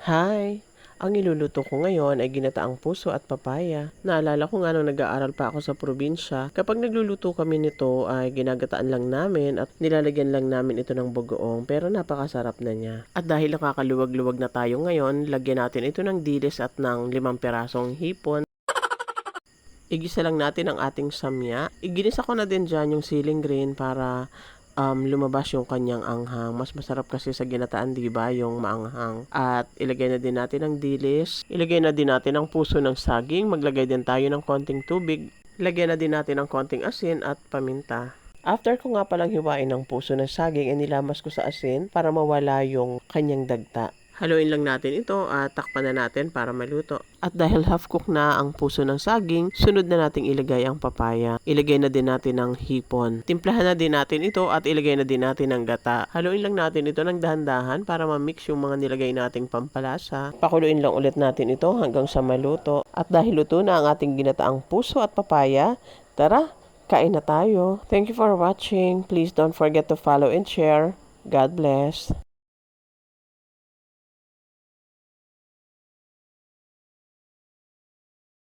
Hi! Ang niluluto ko ngayon ay ginataang puso at papaya. Naalala ko nga nung nag-aaral pa ako sa probinsya, kapag nagluluto kami nito ay ginagataan lang namin at nilalagyan lang namin ito ng bagoong pero napakasarap na niya. At dahil nakakaluwag-luwag na tayo ngayon, lagyan natin ito ng dilis at ng 5 pirasong hipon. Igisa lang natin ang ating samya. Iginisa ko na din dyan yung siling green para lumabas yung kanyang anghang. Mas masarap kasi sa ginataan, di ba, yung maanghang. At ilagay na din natin ang dilis. Ilagay na din natin ang puso ng saging. Maglagay din tayo ng konting tubig. Lagyan na din natin ng konting asin at paminta. After ko nga palang hiwain ng puso ng saging, nilamas ko sa asin para mawala yung kanyang dagta. Haluin lang natin ito at takpan na natin para maluto. At dahil half cook na ang puso ng saging, sunod na nating ilagay ang papaya. Ilagay na din natin ang hipon. Timplahan na din natin ito at ilagay na din natin ang gata. Haluin lang natin ito ng dahan-dahan para ma-mix yung mga nilagay nating pampalasa. Pakuluin lang ulit natin ito hanggang sa maluto. At dahil luto na ang ating ginataang puso at papaya, tara, kain na tayo. Thank you for watching. Please don't forget to follow and share. God bless.